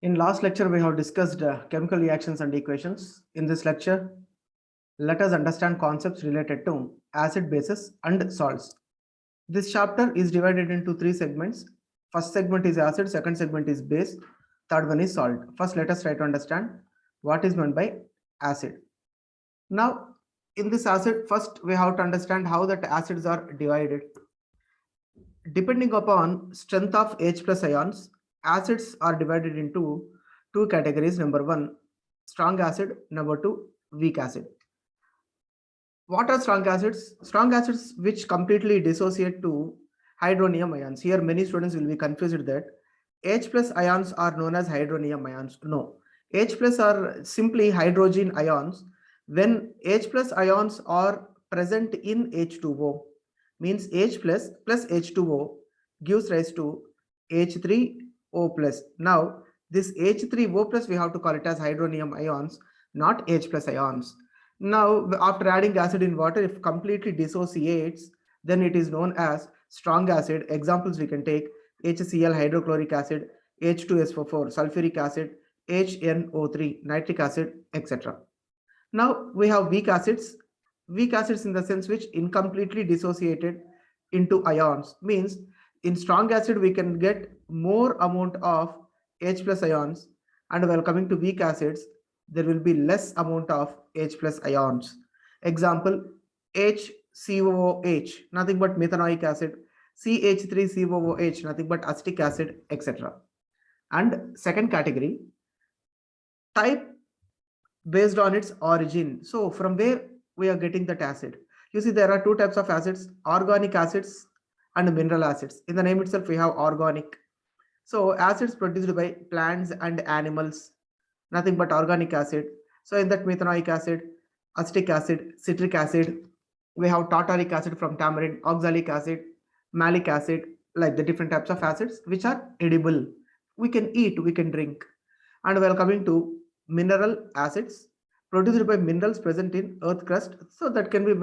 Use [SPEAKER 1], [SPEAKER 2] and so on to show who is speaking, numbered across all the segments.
[SPEAKER 1] In last lecture, we have discussed chemical reactions and equations. In this lecture, let us understand concepts related to acid bases and salts. This chapter is divided into three segments. First segment is acid, second segment is base, third one is salt. First, let us try to understand what is meant by acid. Now, in this acid, first we have to understand how that acids are divided. Depending upon strength of H plus ions, acids are divided into two categories. Number one, strong acid. Number two, weak acid. What are strong acids? Strong acids which completely dissociate to hydronium ions. Here many students will be confused that H plus ions are known as hydronium ions. No, H plus are simply hydrogen ions. When H plus ions are present in H2O, means H plus H2O gives rise to H3O plus. Now this H3O plus we have to call it as hydronium ions, not H plus ions. Now, after adding acid in water, if completely dissociates, then it is known as strong acid. Examples we can take HCl hydrochloric acid, H2SO4 sulfuric acid, HNO3 nitric acid, etc. Now we have weak acids. Weak acids in the sense which incompletely dissociated into ions, means in strong acid we can get more amount of H plus ions, and while coming to weak acids there will be less amount of H plus ions. Example, HCOOH, nothing but methanoic acid, CH3COOH, nothing but acetic acid, etc. And second category, type based on its origin. So from where we are getting that acid? You see, there are two types of acids, organic acids and mineral acids. In the name itself, we have organic. So acids produced by plants and animals, nothing but organic acid. So in that methanoic acid, acetic acid, citric acid, we have tartaric acid from tamarind, oxalic acid, malic acid, like the different types of acids which are edible. We can eat, we can drink. And we are coming to mineral acids produced by minerals present in earth crust, so that can be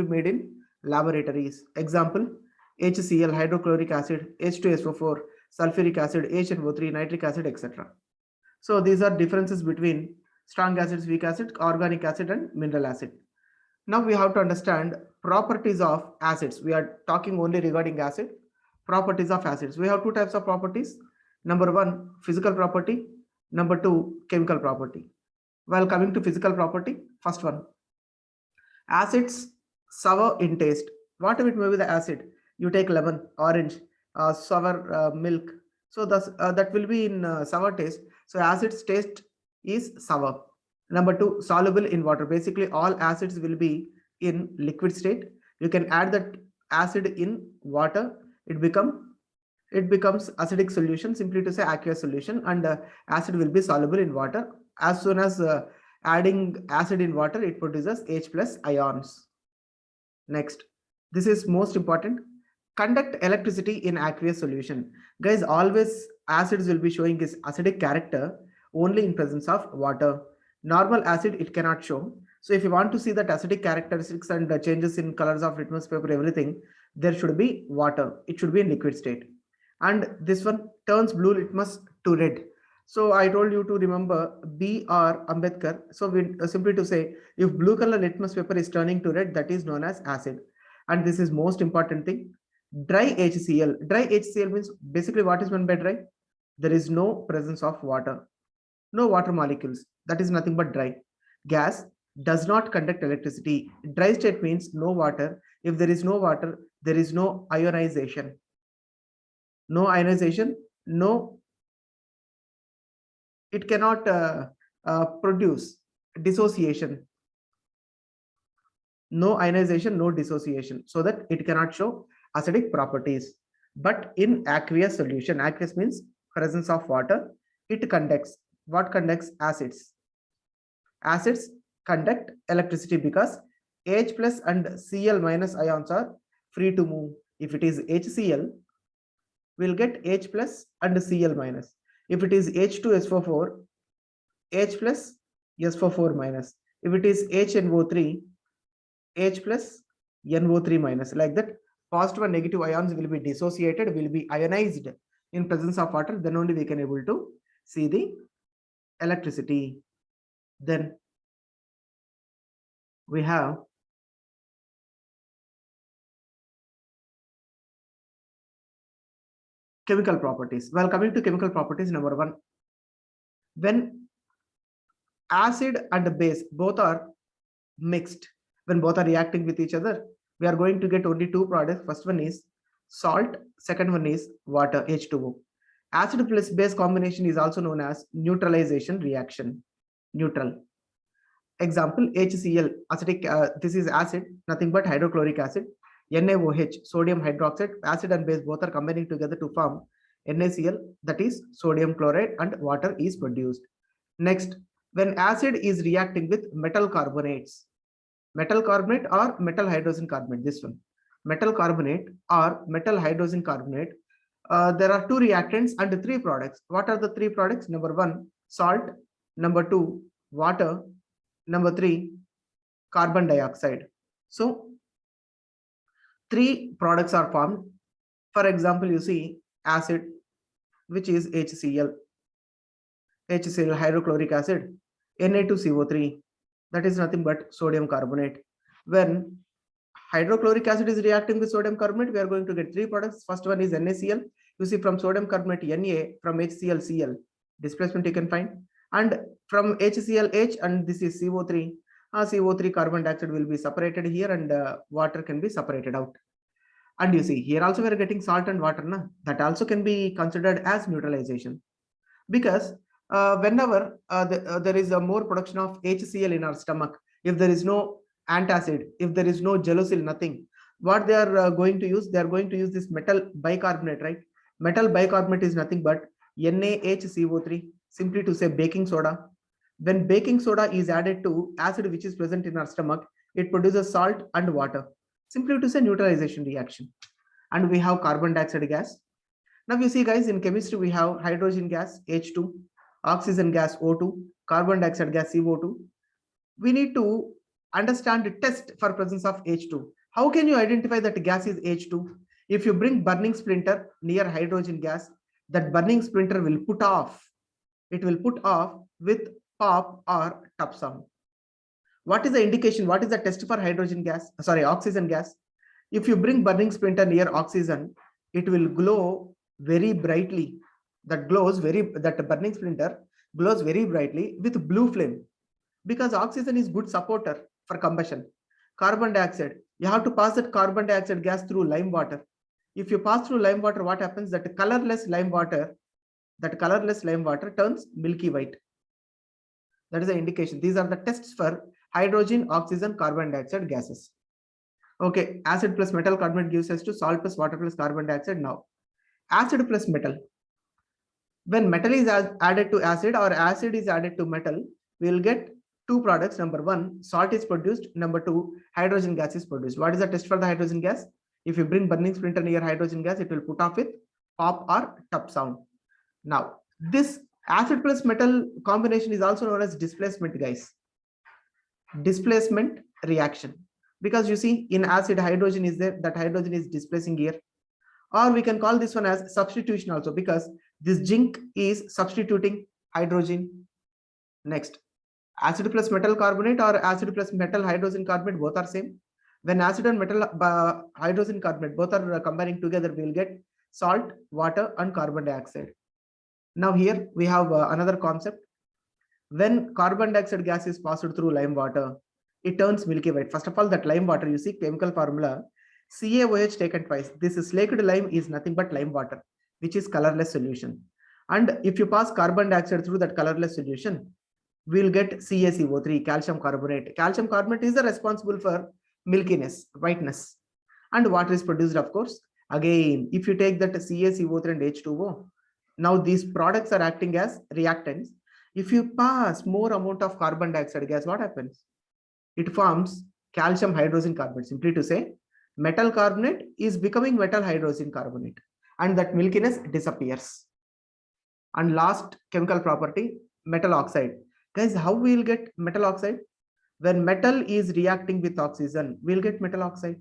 [SPEAKER 1] made in laboratories. Example, HCl hydrochloric acid, H2SO4 sulfuric acid, HNO3 nitric acid, etc. So these are differences between strong acids, weak acid, organic acid and mineral acid. Now we have to understand properties of acids. We are talking only regarding acid. Properties of acids, we have two types of properties. Number one, physical property. Number two, chemical property. While coming to physical property, first one, acids sour in taste. Whatever it may be the acid, you take lemon, orange, sour milk, so that will be in sour taste. So acid's taste is sour. Number two, soluble in water. Basically all acids will be in liquid state. You can add that acid in water, it becomes acidic solution, simply to say aqueous solution, and acid will be soluble in water. As soon as adding acid in water, it produces H plus ions. Next, this is most important, conduct electricity in aqueous solution. Guys, always acids will be showing its acidic character only in presence of water. Normal acid it cannot show. So if you want to see that acidic characteristics and the changes in colors of litmus paper, everything, there should be water. It should be in liquid state. And this one turns blue litmus to red. So I told you to remember B.R. Ambedkar. So we simply to say, if blue color litmus paper is turning to red, that is known as acid. And this is most important thing. Dry HCl. Dry HCl means basically what is meant by dry? There is no presence of water, no water molecules. That is nothing but dry. Gas does not conduct electricity. Dry state means no water. If there is no water, there is no ionization. No ionization, no, it cannot produce dissociation. No ionization, no dissociation, so that it cannot show acidic properties. But in aqueous solution, aqueous means presence of water, it conducts. What conducts? Acids. Acids conduct electricity because H plus and Cl minus ions are free to move. If it is HCl, we'll get H plus and Cl minus. If it is H2SO4, H plus SO4 minus. If it is HNO3, H plus NO3 minus. Like that, positive and negative ions will be dissociated, will be ionized in presence of water. Then only we can able to See the electricity. Then we have chemical properties. Well, coming to chemical properties, number one, when acid and base both are mixed, when both are reacting with each other, we are going to get only two products. First one is salt, second one is water, H2O. Acid plus base combination is also known as neutralization reaction. Neutral. Example, HCl, acetic, this is acid, nothing but hydrochloric acid. NaOH, sodium hydroxide, acid and base both are combining together to form NaCl, that is sodium chloride, and water is produced. Next, when acid is reacting with metal carbonates, metal carbonate or metal hydrogen carbonate, this one, metal carbonate or metal hydrogen carbonate, there are two reactants and three products. What are the three products? Number one, salt. Number two, water. Number three, carbon dioxide. So three products are formed. For example, you see acid, which is HCl, HCl hydrochloric acid, Na2CO3, that is nothing but sodium carbonate. When hydrochloric acid is reacting with sodium carbonate, we are going to get three products. First one is NaCl. You see from sodium carbonate Na, from HCl Cl, displacement you can find, and from HCl H, and this is CO3. CO3 carbon dioxide will be separated here, and water can be separated out. And you see here also we are getting salt and water, na? That also can be considered as neutralization, because whenever there is a more production of HCl in our stomach, if there is no antacid, if there is no gelocil, nothing, what they are going to use, they are going to use this metal bicarbonate, right? Metal bicarbonate is nothing but NaHCO3, simply to say baking soda. When baking soda is added to acid which is present in our stomach, it produces salt and water, simply to say neutralization reaction. And we have carbon dioxide gas. Now you see guys, in chemistry we have hydrogen gas H2, oxygen gas O2, carbon dioxide gas CO2. We need to understand the test for presence of H2. How can you identify that gas is H2? If you bring burning splinter near hydrogen gas, that burning splinter will put off. It will put off with pop or top sound. What is the indication? What is the test for hydrogen gas? Sorry, oxygen gas. If you bring burning splinter near oxygen, it will glow very brightly. That burning splinter glows very brightly with blue flame, because oxygen is good supporter for combustion. Carbon dioxide, you have to pass that carbon dioxide gas through lime water. If you pass through lime water, what happens? That colorless lime water turns milky white. That is the indication. These are the tests for hydrogen, oxygen, carbon dioxide gases. Okay, acid plus metal carbonate gives us to salt plus water plus carbon dioxide. Now, acid plus metal. When metal is added to acid or acid is added to metal, we will get two products. Number one, salt is produced. Number two, hydrogen gas is produced. What is the test for the hydrogen gas? If you bring burning splinter near hydrogen gas, it will put off with pop or top sound. Now, this acid plus metal combination is also known as displacement, guys. Displacement reaction. Because you see, in acid, hydrogen is there, that hydrogen is displacing here. Or we can call this one as substitution also, because this zinc is substituting hydrogen. Next, acid plus metal carbonate or acid plus metal hydrogen carbonate, both are same. When acid and metal hydrogen carbonate both are combining together, we will get salt, water, and carbon dioxide. Now here we have another concept. When carbon dioxide gas is passed through lime water, it turns milky white. First of all, that lime water, you see chemical formula, CaOH taken twice. This slaked lime is nothing but lime water, which is colorless solution. And if you pass carbon dioxide through that colorless solution, we will get CaCO3, calcium carbonate. Calcium carbonate is responsible for milkiness, whiteness. And water is produced, of course. Again, if you take that CaCO3 and H2O, now these products are acting as reactants. If you pass more amount of carbon dioxide gas, what happens? It forms calcium hydrogen carbonate. Simply to say, metal carbonate is becoming metal hydrogen carbonate, and that milkiness disappears. And last chemical property, metal oxide. Guys, how we will get metal oxide? When metal is reacting with oxygen, we will get metal oxide.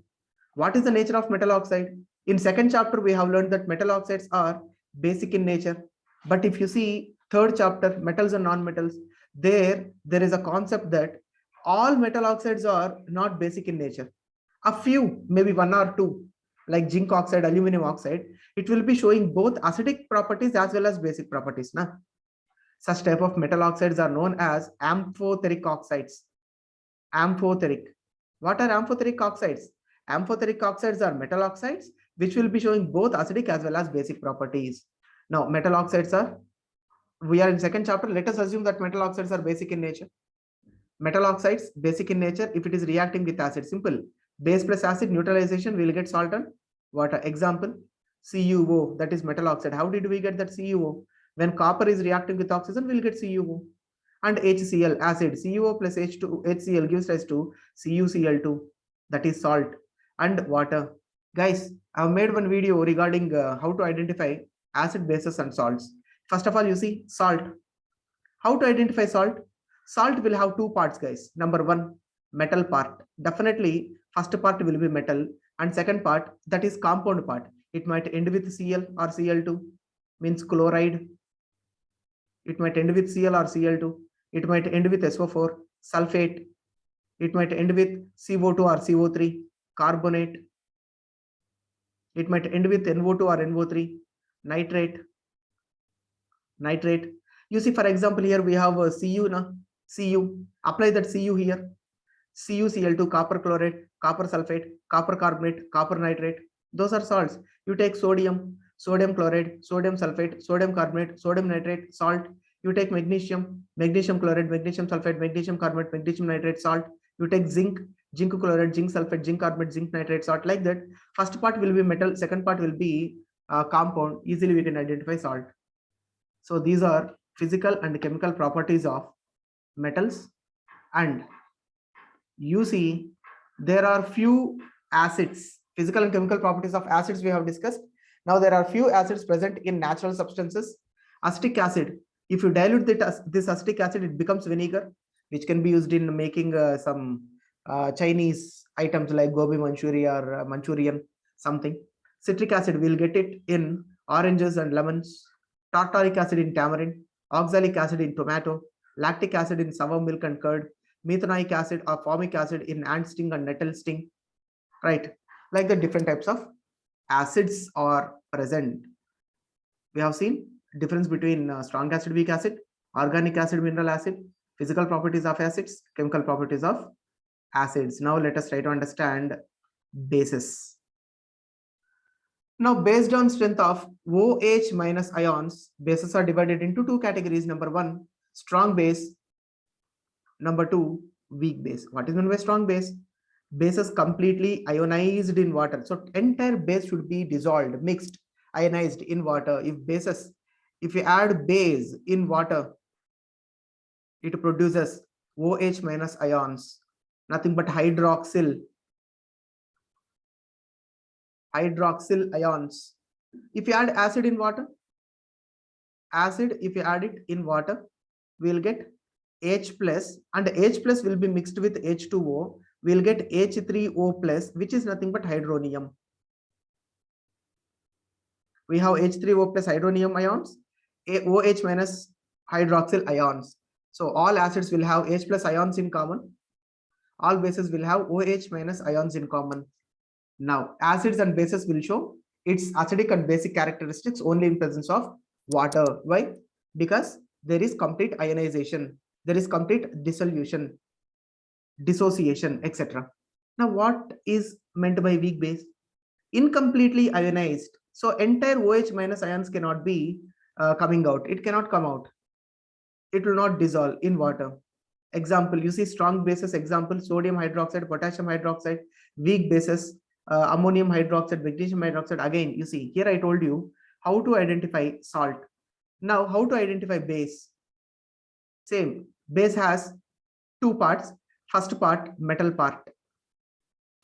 [SPEAKER 1] What is the nature of metal oxide? In second chapter, we have learned that metal oxides are basic in nature. But if you see Third chapter, metals and non-metals. There is a concept that all metal oxides are not basic in nature. A few, maybe one or two, like zinc oxide, aluminum oxide, it will be showing both acidic properties as well as basic properties. Na? Such type of metal oxides are known as amphoteric oxides. Amphoteric. What are amphoteric oxides? Amphoteric oxides are metal oxides which will be showing both acidic as well as basic properties. Now, metal oxides are, we are in second chapter. Let us assume that metal oxides are basic in nature. Metal oxides, basic in nature, if it is reacting with acid, simple. Base plus acid neutralization, we will get salt and water. Example, CuO, that is metal oxide. How did we get that CuO? When copper is reacting with oxygen, we will get CuO. And HCl, acid, CuO plus H2, HCl gives rise to CuCl2, that is salt and water. Guys, I have made one video regarding how to identify acid, bases and salts. First of all, you see salt. How to identify salt? Salt will have two parts, guys. Number one, metal part. Definitely, first part will be metal, and second part, that is compound part. It might end with Cl or Cl2, means chloride. It might end with Cl or Cl2. It might end with SO4, sulfate. It might end with CO2 or CO3, carbonate. It might end with NO2 or NO3, nitrate. Nitrate. You see, for example, here we have a Cu, na? Cu. Apply that Cu here. CuCl2, copper chlorate, copper sulfate, copper carbonate, copper nitrate. Those are salts. You take sodium, sodium chloride, sodium sulfate, sodium carbonate, sodium nitrate, salt. You take magnesium, magnesium chloride, magnesium sulfate, magnesium carbonate, magnesium nitrate, salt. You take zinc, zinc chloride, zinc sulfate, zinc carbonate, zinc nitrate, salt. Like that. First part will be metal, second part will be compound. Easily we can identify salt. So these are physical and chemical properties of metals. And you see, there are few acids, physical and chemical properties of acids we have discussed. Now there are few acids present in natural substances. Acetic acid, if you dilute this acetic acid, it becomes vinegar, which can be used in making some Chinese items like gobi manchuria or Manchurian something. Citric acid, we'll get it in oranges and lemons. Tartaric acid in tamarind, oxalic acid in tomato, lactic acid in sour milk and curd, methanoic acid or formic acid in ant sting and nettle sting, right? Like the different types of acids are present. We have seen difference between strong acid, weak acid, organic acid, mineral acid, physical properties of acids, chemical properties of acids. Now let us try to understand bases. Now, based on strength of OH minus ions, bases are divided into two categories. Number one, strong base. Number two, weak base. What is meant by strong base? Base is completely ionized in water. So entire base should be dissolved, mixed, ionized in water. If you add base in water, it produces OH minus ions, nothing but hydroxyl ions. If you add acid in water, if you add it in water, we will get H plus, and H plus will be mixed with H2O. We will get H3O plus, which is nothing but hydronium. We have H3O plus hydronium ions, OH minus hydroxyl ions. So all acids will have H plus ions in common. All bases will have OH minus ions in common. Now, acids and bases will show its acidic and basic characteristics only in presence of water. Why? Because there is complete ionization, there is complete dissolution, dissociation, etc. Now, what is meant by weak base? Incompletely ionized. So entire OH minus ions cannot be coming out. It cannot come out. It will not dissolve in water. Example, you see strong bases, example, sodium hydroxide, potassium hydroxide. Weak bases, ammonium hydroxide, magnesium hydroxide. Again, you see, here I told you how to identify salt. Now, how to identify base? Same, base has two parts. First part, metal part.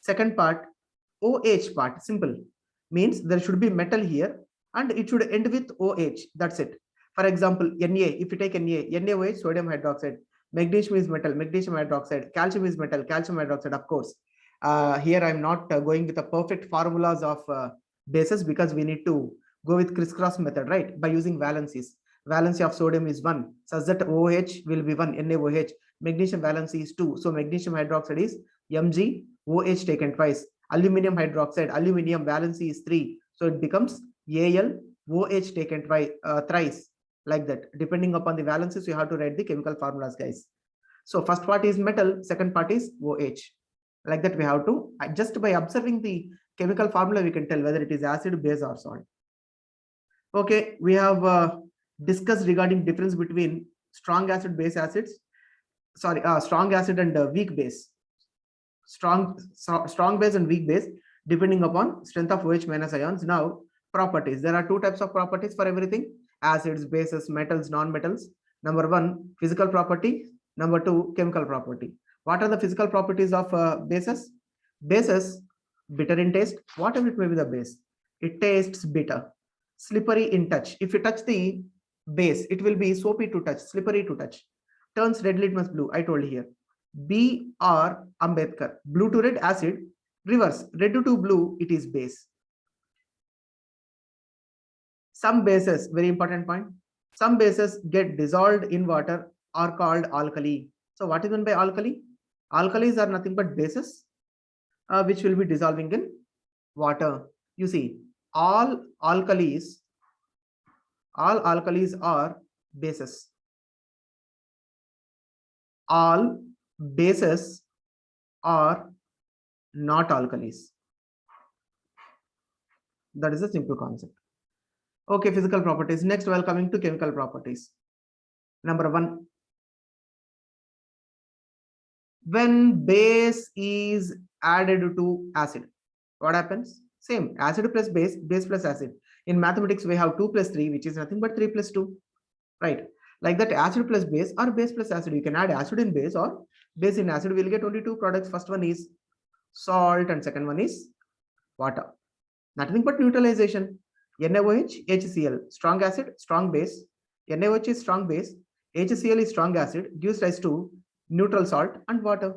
[SPEAKER 1] Second part, OH part. Simple, means there should be metal here and it should end with OH. That's it. For example, Na, if you take NaOH, sodium hydroxide. Magnesium is metal, magnesium hydroxide. Calcium is metal, calcium hydroxide, of course. Here I'm not going with the perfect formulas of bases because we need to go with crisscross method, right? By using valencies. valency of sodium is 1, such that OH will be 1, NaOH. Magnesium valency is 2, so magnesium hydroxide is MgOH taken twice. Aluminium hydroxide, aluminium valency is 3, so it becomes AlOH taken twice, thrice, like that. Depending upon the valencies, you have to write the chemical formulas, guys. So first part is metal, second part is OH. Like that, we have to, just by observing the chemical formula, we can tell whether it is acid, base, or salt. Okay, we have discussed regarding difference between strong acid, base acids. Sorry, strong acid and weak base. Strong base and weak base, depending upon strength of OH minus ions. Now, properties. There are two types of properties for everything: acids, bases, metals, non-metals. Number 1, physical property. Number 2, chemical property. What are the physical properties of bases? Bases, bitter in taste. Whatever it may be the base, it tastes bitter. Slippery in touch. If you touch the base, it will be soapy to touch, slippery to touch. Turns red litmus blue. I told here. B.R. Ambedkar. Blue to red, acid. Reverse, red to blue, it is base. Some bases, very important point, some bases get dissolved in water are called alkali. So what is meant by alkali? Alkalis are nothing but bases which will be dissolving in water. You see, all alkalis are bases. All bases are not alkalis. That is a simple concept. Okay, physical properties. Next, while coming to chemical properties. Number 1, when base is added to acid, what happens? Same, acid plus base, base plus acid. In mathematics, we have 2 plus 3, which is nothing but 3 plus 2, right? Like that, acid plus base or base plus acid. You can add acid in base or base in acid. We'll get only 2 products. First one is salt and second one is water. Nothing but neutralization. NaOH, HCl, strong acid, strong base. NaOH is strong base, HCl is strong acid, gives rise to neutral salt and water.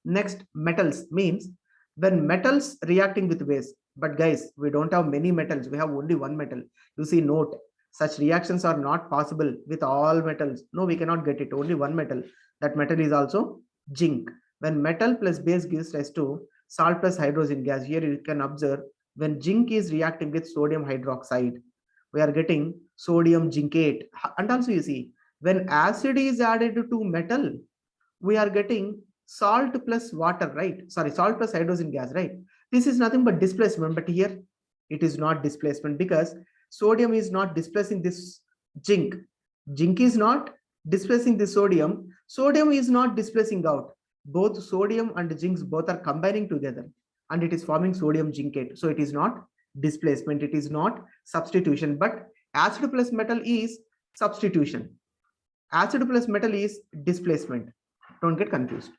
[SPEAKER 1] Next, metals means when metals reacting with base. But guys, we don't have many metals, we have only one metal. You see, note, such reactions are not possible with all metals. No, we cannot get it, only one metal. That metal is also zinc. When metal plus base gives rise to salt plus hydrogen gas, here you can observe when zinc is reacting with sodium hydroxide, we are getting sodium zincate. And also you see, when acid is added to metal, we are getting salt plus water, right? Sorry, salt plus hydrogen gas, right? This is nothing but displacement, but here it is not displacement because sodium is not displacing this zinc. Zinc is not displacing the sodium. Sodium is not displacing out. Both sodium and zinc both are combining together and it is forming sodium zincate. So it is not displacement, it is not substitution, but acid plus metal is substitution. Acid plus metal is displacement. Don't get confused.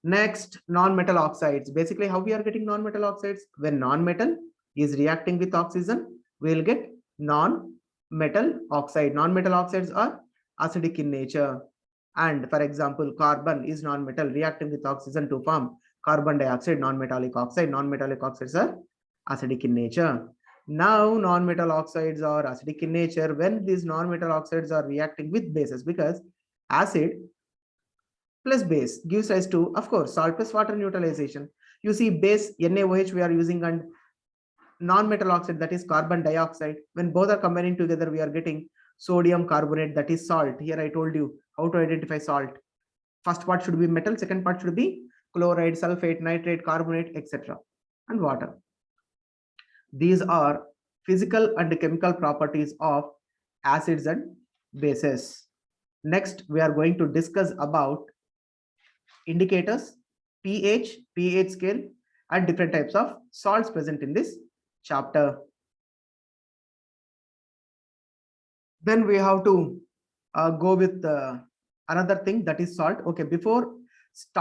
[SPEAKER 1] Next, non-metal oxides. Basically, how we are getting non-metal oxides? When non-metal is reacting with oxygen, we will get non-metal oxide. Non-metal oxides are acidic in nature. And for example, carbon is non-metal reacting with oxygen to form carbon dioxide, non-metallic oxide. Non-metallic oxides are acidic in nature. Now, non-metal oxides are acidic in nature when these non-metal oxides are reacting with bases, because acid plus base gives rise to, of course, salt plus water neutralization. You see, base NaOH we are using and non-metal oxide, that is carbon dioxide. When both are combining together, we are getting sodium carbonate, that is salt. Here I told you how to identify salt. First part should be metal, second part should be chloride, sulfate, nitrate, carbonate, etc. and water. These are physical and chemical properties of acids and bases. Next, we are going to discuss about indicators, pH, pH scale, and different types of salts present in this chapter. Then we have to go with another thing, that is salt. Okay, before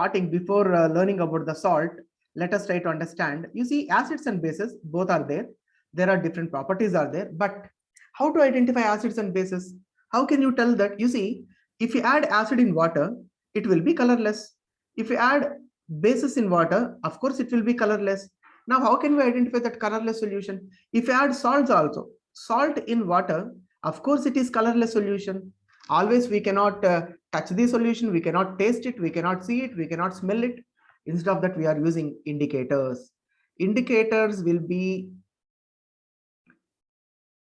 [SPEAKER 1] learning about the salt, let us try to understand. You see, acids and bases both are there. There are different properties are there, but how to identify acids and bases? How can you tell that? You see, if you add acid in water, it will be colorless. If you add bases in water, of course it will be colorless. Now, how can we identify that colorless solution? If you add salts also, salt in water, Of course, it is colorless solution. Always we cannot touch the solution, we cannot taste it, we cannot see it, we cannot smell it. Instead of that, we are using indicators. Indicators will be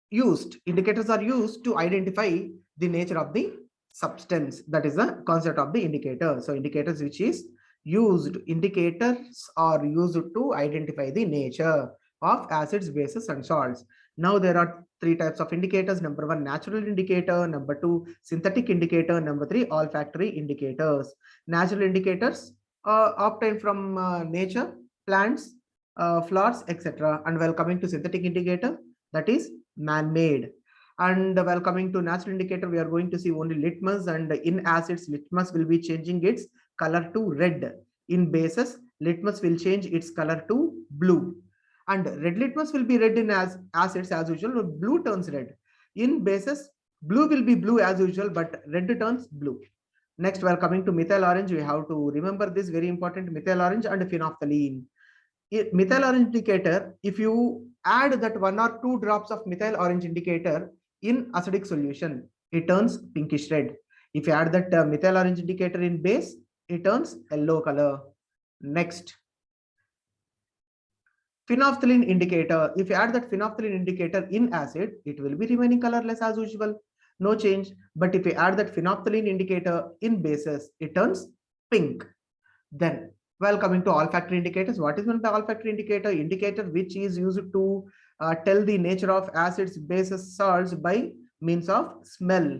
[SPEAKER 1] used, indicators are used to identify the nature of the substance. That is the concept of the indicator. So indicators which is used, indicators are used to identify the nature of acids, bases and salts. Now there are three types of indicators. Number one, natural indicator. Number two, synthetic indicator. Number three, olfactory indicators. Natural indicators obtained from nature, plants, flowers, etc. And while coming to synthetic indicator, that is man-made. And while coming to natural indicator, we are going to see only litmus, and in acids, litmus will be changing its color to red. In bases, litmus will change its color to blue. And red litmus will be red in acids as usual, blue turns red. In bases, blue will be blue as usual, but red turns blue. Next, while coming to methyl orange, we have to remember this very important, methyl orange and phenolphthalein. Methyl orange indicator, if you add that 1 or 2 drops of methyl orange indicator in acidic solution, it turns pinkish red. If you add that methyl orange indicator in base, it turns yellow color. Next, phenolphthalein indicator, if you add that phenolphthalein indicator in acid, it will be remaining colorless as usual, no change. But if you add that phenolphthalein indicator in bases, it turns pink. Then, well, coming to olfactory indicators, what is meant by olfactory indicator? Indicator which is used to tell the nature of acids, bases, salts by means of smell.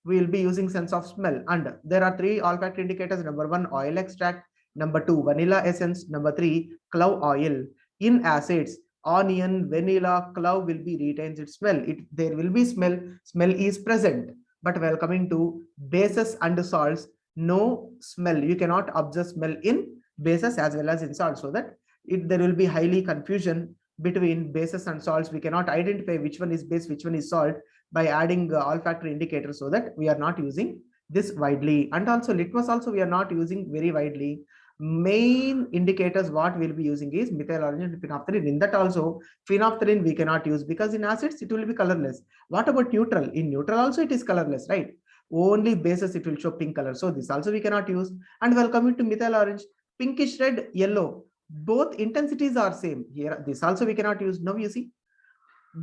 [SPEAKER 1] We will be using sense of smell. And there are three olfactory indicators. Number one, oil extract. Number two, vanilla essence. Number three, clove oil. In acids, onion, vanilla, clove will be retains its smell. There will be smell. Smell is present. But while coming to bases and salts, no smell. You cannot observe smell in bases as well as in salts, so that there will be highly confusion between bases and salts. We cannot identify which one is base, which one is salt by adding olfactory indicators, so that we are not using this widely. And also litmus also we are not using very widely. Main indicators what we'll be using is methyl orange and phenolphthalein. In that also, phenolphthalein we cannot use because in acids it will be colorless. What about neutral? In neutral also it is colorless, right? Only bases it will show pink color, so this also we cannot use. And while coming to methyl orange, pinkish red, yellow, both intensities are same. Here this also we cannot use. Now you see,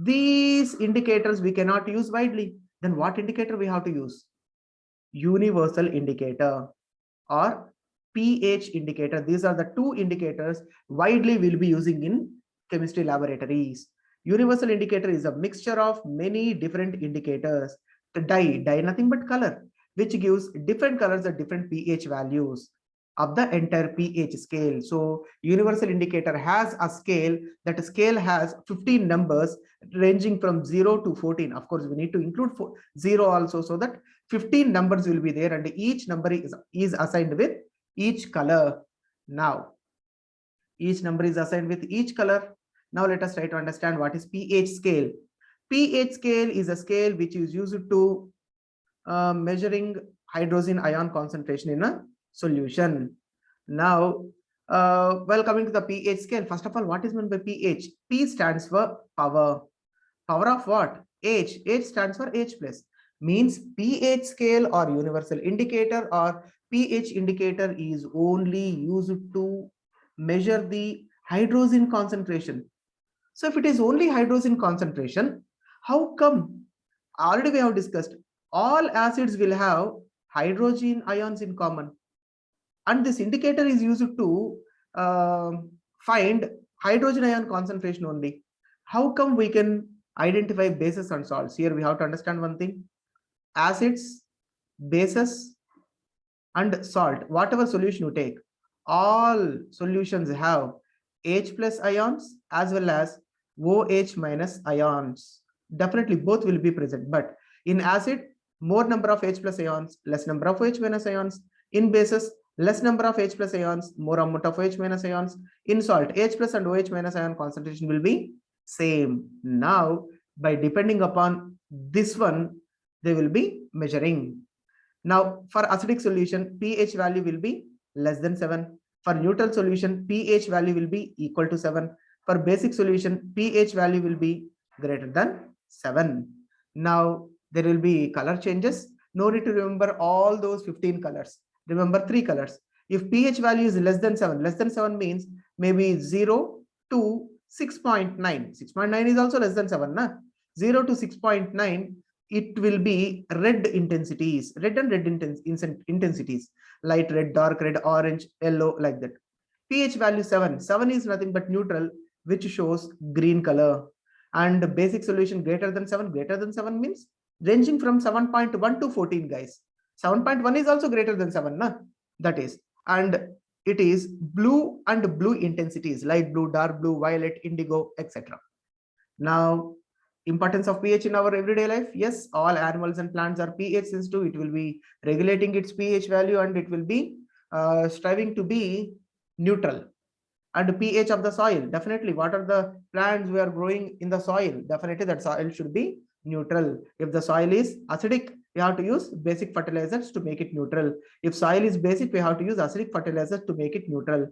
[SPEAKER 1] these indicators we cannot use widely. Then what indicator we have to use? Universal indicator or pH indicator. These are the two indicators widely we'll be using in chemistry laboratories. Universal indicator is a mixture of many different indicators. The dye nothing but color, which gives different colors at different pH values of the entire pH scale. So universal indicator has a scale. That scale has 15 numbers ranging from 0 to 14. Of course, we need to include 0 also, so that 15 numbers will be there, and each number is assigned with each color. Now, each number is assigned with each color. Now let us try to understand what is pH scale. pH scale is a scale which is used to measuring hydrogen ion concentration in a solution. Now, well, coming to the pH scale, first of all, what is meant by pH? P stands for power. Power of what? H. H stands for H plus. Means pH scale or universal indicator or pH indicator is only used to measure the hydrogen concentration. So if it is only hydrogen concentration, how come? Already we have discussed, all acids will have hydrogen ions in common, and this indicator is used to find hydrogen ion concentration only. How come we can identify bases and salts? Here we have to understand one thing: acids, bases and salt, whatever solution you take, all solutions have H plus ions as well as OH minus ions. Definitely both will be present, but in acid, more number of H plus ions, less number of OH minus ions. In bases, less number of H plus ions, more amount of OH minus ions. In salt, H plus and OH minus ion concentration will be same. Now, by depending upon this one, they will be measuring. Now, for acidic solution, pH value will be less than 7. For neutral solution, pH value will be equal to 7. For basic solution, pH value will be greater than 7. Now there will be color changes. No need to remember all those 15 colors. Remember 3 colors. If pH value is less than 7 means maybe 0 to 6.9. 6.9 is also less than 7. Na? 0 to 6.9, it will be red intensities, red and red intensities, light red, dark red, orange, yellow, like that. pH value 7. 7 is nothing but neutral, which shows green color. And basic solution greater than 7 means ranging from 7.1 to 14, guys. 7.1 is also greater than 7, na? That is. And it is blue and blue intensities, light blue, dark blue, violet, indigo, etc. Now, importance of pH in our everyday life. Yes, all animals and plants are pH sensitive. It will be regulating its pH value and it will be striving to be neutral. And pH of the soil, definitely what are the plants we are growing in the soil? Definitely that soil should be neutral. If the soil is acidic, we have to use basic fertilizers to make it neutral. If soil is basic, we have to use acidic fertilizers to make it neutral.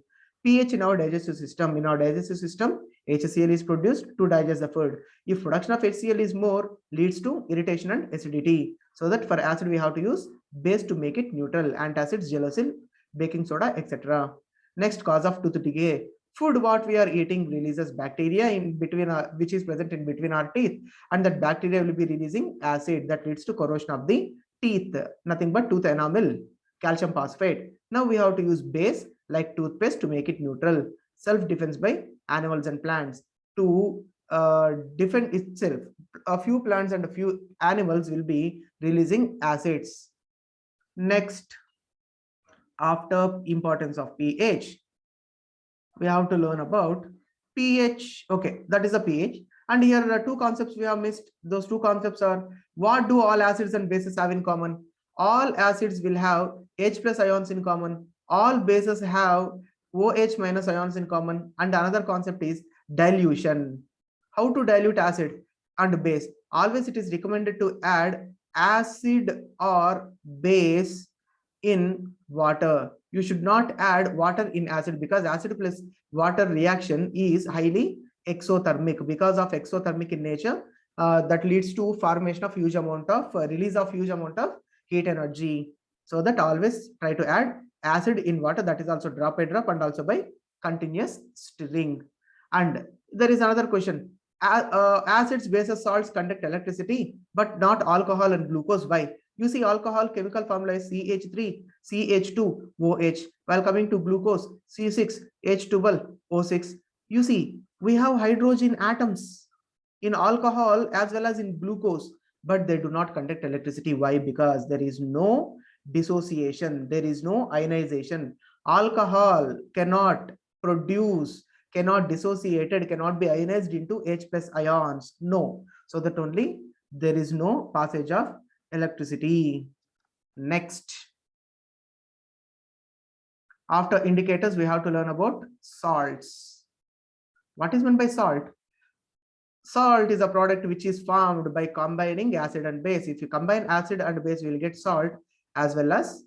[SPEAKER 1] pH in our digestive system. In our digestive system, HCl is produced to digest the food. If production of HCl is more, leads to irritation and acidity. So that for acid, we have to use base to make it neutral. Antacids, gelocin, baking soda, etc. Next, cause of tooth decay. Food what we are eating releases bacteria in between, which is present in between our teeth, and that bacteria will be releasing acid that leads to corrosion of the teeth. Nothing but tooth enamel, calcium phosphate. Now we have to use base like toothpaste to make it neutral. Self-defense by animals and plants to defend itself. A few plants and a few animals will be releasing acids. Next, after importance of pH, we have to learn about pH. Okay, that is a pH. And here are two concepts we have missed. Those two concepts are, what do all acids and bases have in common? All acids will have H plus ions in common. All bases have OH minus ions in common. And another concept is dilution. How to dilute acid and base? Always it is recommended to add acid or base in water. You should not add water in acid, because acid plus water reaction is highly exothermic. Because of exothermic in nature, that leads to formation of huge amount of release of huge amount of heat energy. So that always try to add acid in water, that is also drop by drop and also by continuous stirring. And there is another question. Acids, bases, salts conduct electricity, but not alcohol and glucose. Why? You see, alcohol chemical formula is CH3, CH2, OH. While coming to glucose, C6, H12, O6. You see, we have hydrogen atoms in alcohol as well as in glucose, but they do not conduct electricity. Why? Because there is no dissociation, there is no ionization. Alcohol cannot produce, cannot dissociated, cannot be ionized into H plus ions. No. So that only there is no passage of electricity. Next, after indicators, we have to learn about salts. What is meant by salt? Salt is a product which is formed by combining acid and base. If you combine acid and base, you will get salt as well as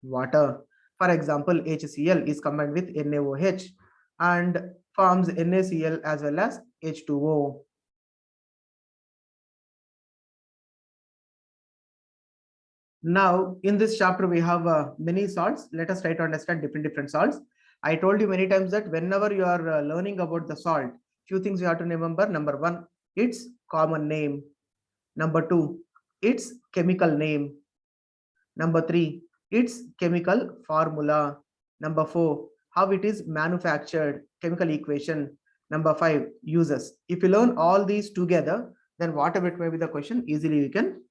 [SPEAKER 1] water. For example, HCl is combined with NaOH and forms NaCl as well as H2O. Now, in this chapter, we have many salts. Let us try to understand different salts. I told you many times that whenever you are learning about the salt, few things you have to remember. Number one, its common name. Number two, its chemical name. Number three, its chemical formula. Number four, how it is manufactured, chemical equation. Number five, uses. If you learn all these together, then whatever it may be the question, easily you can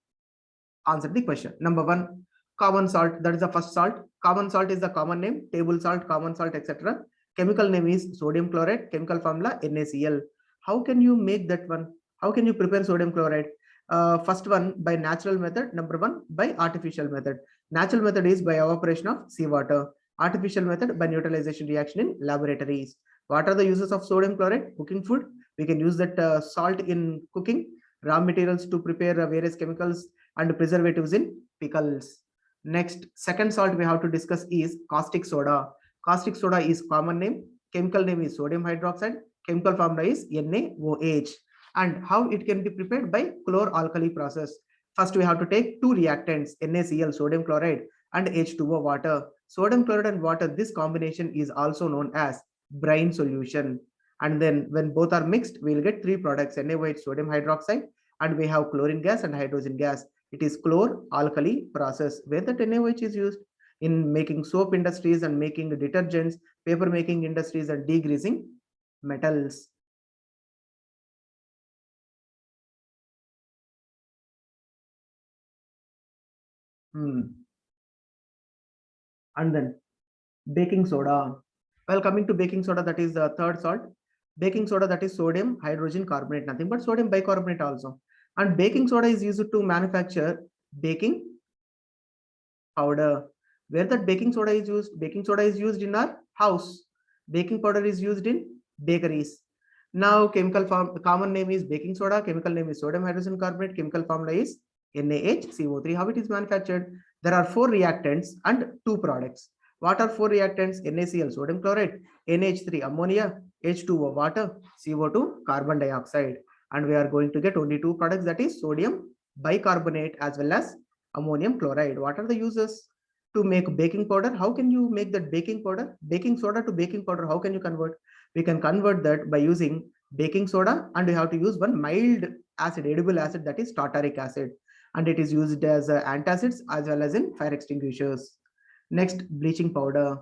[SPEAKER 1] answer the question. Number one, common salt, that is the first salt. Common salt is the common name, table salt, common salt, etc. Chemical name is sodium chloride, chemical formula NaCl. How can you make that one? How can you prepare sodium chloride? First one by natural method, number one by artificial method. Natural method is by evaporation of seawater. Artificial method by neutralization reaction in laboratories. What are the uses of sodium chloride? Cooking food. We can use that salt in cooking. Raw materials to prepare various chemicals and preservatives in pickles. Next, second salt we have to discuss is caustic soda. Caustic soda is common name. Chemical name is sodium hydroxide. Chemical formula is NaOH. And how it can be prepared by chlor-alkali process. First, we have to take two reactants, NaCl, sodium chloride, and H2O, water. Sodium chloride and water, this combination is also known as brine solution. And then when both are mixed, we'll get three products, NaOH, sodium hydroxide, and we have chlorine gas and hydrogen gas. It is chlor-alkali process where the NaOH is used in making soap industries and making detergents, paper making industries, and degreasing metals. And then baking soda. Well, coming to baking soda, that is the third salt. Baking soda, that is sodium hydrogen carbonate, nothing but sodium bicarbonate also. And baking soda is used to manufacture baking powder. Where that baking soda is used? Baking soda is used in our house. Baking powder is used in bakeries. Now, chemical form, the common name is baking soda, chemical name is sodium hydrogen carbonate, chemical formula is NaHCO3. How it is manufactured? There are four reactants and two products. What are four reactants? NaCl, sodium chloride, NH3, ammonia, H2O, water, CO2, carbon dioxide. And we are going to get only two products, that is sodium bicarbonate as well as ammonium chloride. What are the uses? To make baking powder, how can you make that baking powder? Baking soda to baking powder, how can you convert? We can convert that by using baking soda, and we have to use one mild acid, edible acid, that is tartaric acid, and it is used as antacids as well as in fire extinguishers. Next, bleaching powder.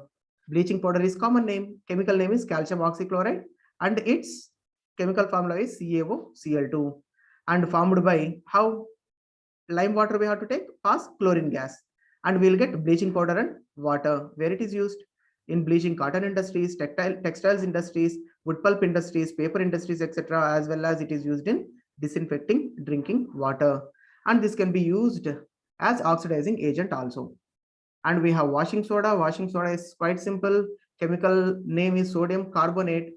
[SPEAKER 1] Bleaching powder is common name, chemical name is calcium oxychloride, and its chemical formula is CaOCl2, and formed by how? Lime water we have to take, pass chlorine gas, and we'll get bleaching powder and water. Where it is used? In bleaching cotton industries, textiles industries, wood pulp industries, paper industries, etc., as well as it is used in disinfecting drinking water. And this can be used as oxidizing agent also. And we have washing soda. Washing soda is quite simple. Chemical name is sodium carbonate,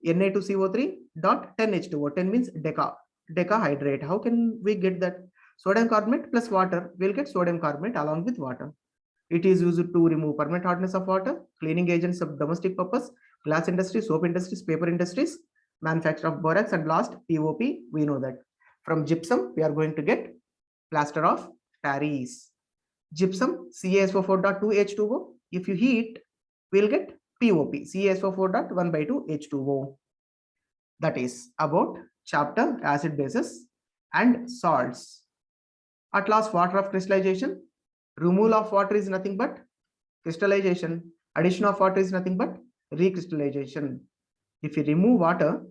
[SPEAKER 1] Na2CO3 dot 10H2O. 10 means decahydrate. How can we get that? Sodium carbonate plus water, we'll get sodium carbonate along with water. It is used to remove permanent hardness of water, cleaning agents of domestic purpose, glass industry, soap industries, paper industries, manufacture of borax, and last POP, we know that. From gypsum, we are going to get plaster of Paris. Gypsum, CaSO4.2H2O. If you heat, we'll get POP, CaSO4.1/2H2O. That is about chapter acid bases and salts. At last, water of crystallization. Removal of water is nothing but crystallization. Addition of water is nothing but recrystallization. If you remove water,